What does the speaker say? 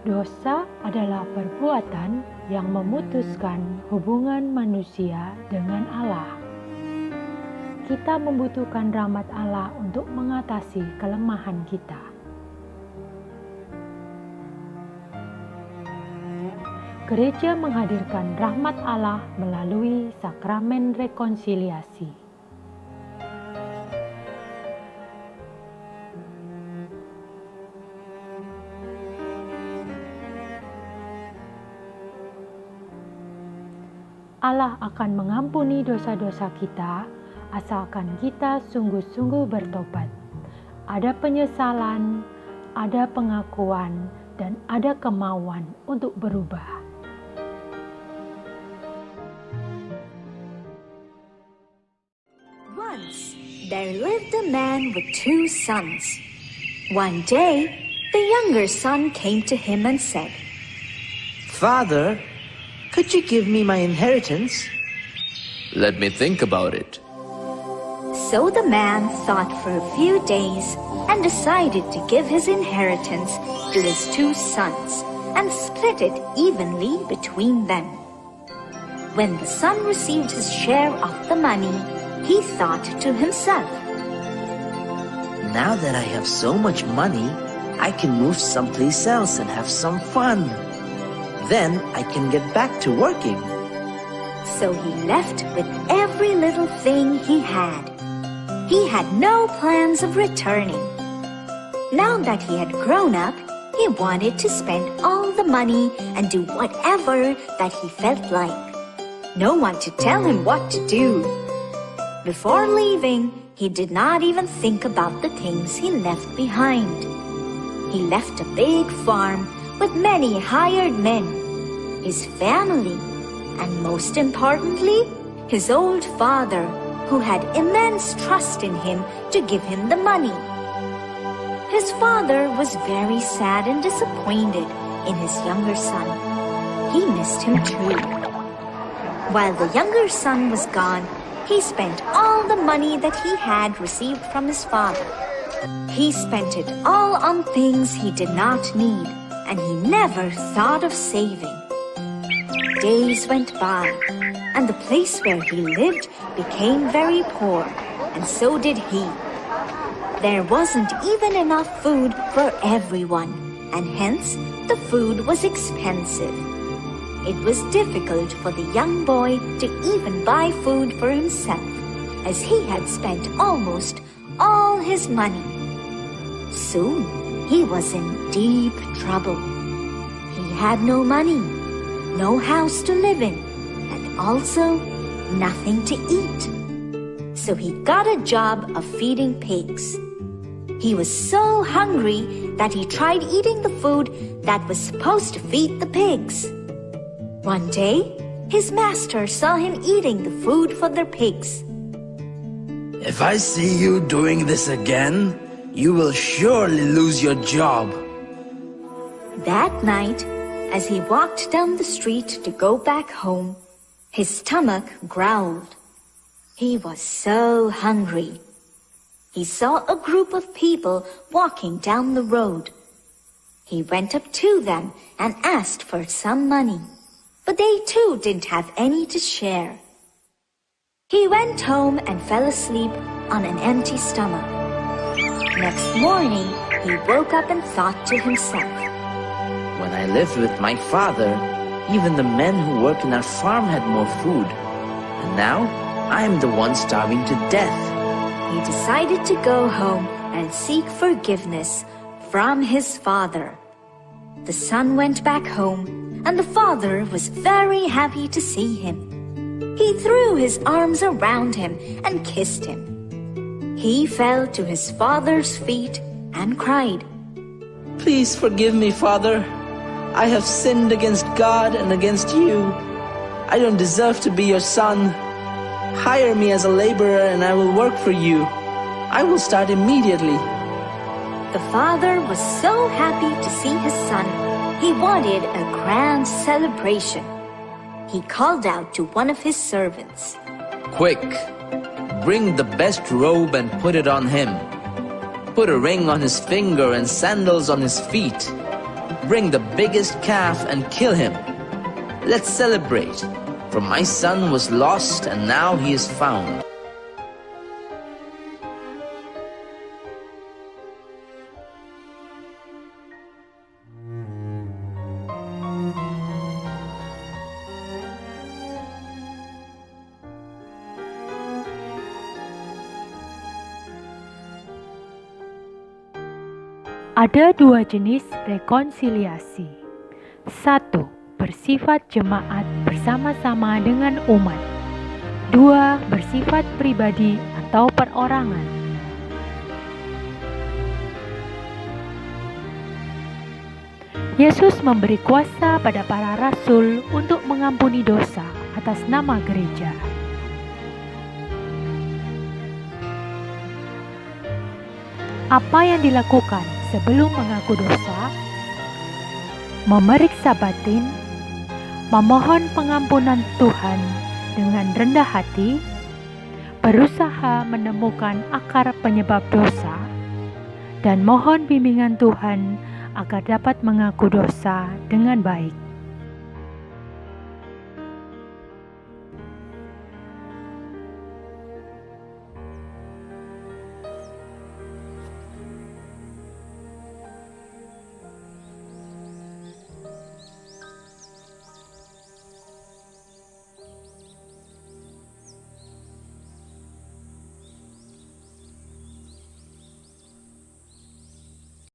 Dosa adalah perbuatan yang memutuskan hubungan manusia dengan Allah. Kita membutuhkan rahmat Allah untuk mengatasi kelemahan kita. Gereja menghadirkan rahmat Allah melalui sakramen rekonsiliasi. Allah akan mengampuni dosa-dosa kita asalkan kita sungguh-sungguh bertobat. Ada penyesalan, ada pengakuan, dan ada kemauan untuk berubah. Once there lived a man with 2 sons. One day, the younger son came to him and said, "Father, could you give me my inheritance?" Let me think about it. So the man thought for a few days and decided to give his inheritance to his 2 sons and split it evenly between them. When the son received his share of the money, he thought to himself, Now that I have so much money, I can move someplace else and have some fun. Then I can get back to working. So he left with every little thing he had. He had no plans of returning. Now that he had grown up, he wanted to spend all the money and do whatever that he felt like. No one to tell him what to do. Before leaving, he did not even think about the things he left behind. He left a big farm with many hired men, his family, and most importantly, his old father, who had immense trust in him to give him the money. His father was very sad and disappointed in his younger son. He missed him too. While the younger son was gone, he spent all the money that he had received from his father. He spent it all on things he did not need, and he never thought of saving. Days went by, and the place where he lived became very poor, and so did he. There wasn't even enough food for everyone, and hence the food was expensive. It was difficult for the young boy to even buy food for himself, as he had spent almost all his money. Soon he was in deep trouble. He had no money, no house to live in, and also nothing to eat. So he got a job of feeding pigs. He was so hungry that he tried eating the food that was supposed to feed the pigs. One day, his master saw him eating the food for their pigs. If I see you doing this again, you will surely lose your job. That night, as he walked down the street to go back home, his stomach growled. He was so hungry. He saw a group of people walking down the road. He went up to them and asked for some money, but they too didn't have any to share. He went home and fell asleep on an empty stomach. Next morning, he woke up and thought to himself, When I lived with my father, even the men who work in our farm had more food. And now, I am the one starving to death. he decided to go home and seek forgiveness from his father. The son went back home, and the father was very happy to see him. He threw his arms around him and kissed him. He fell to his father's feet and cried, Please forgive me, Father. I have sinned against God and against you. I don't deserve to be your son. Hire me as a laborer and I will work for you. I will start immediately. The father was so happy to see his son, he wanted a grand celebration. He called out to one of his servants, Quick, bring the best robe and put it on him. Put a ring on his finger and sandals on his feet. bring the biggest calf and kill him. Let's celebrate, for my son was lost and now he is found." Ada dua jenis rekonsiliasi. 1. Bersifat jemaat bersama-sama dengan umat. 2. Bersifat pribadi atau perorangan. Yesus memberi kuasa pada para rasul untuk mengampuni dosa atas nama gereja. Apa yang dilakukan sebelum mengaku dosa? Memeriksa batin, memohon pengampunan Tuhan dengan rendah hati, berusaha menemukan akar penyebab dosa, dan mohon bimbingan Tuhan agar dapat mengaku dosa dengan baik.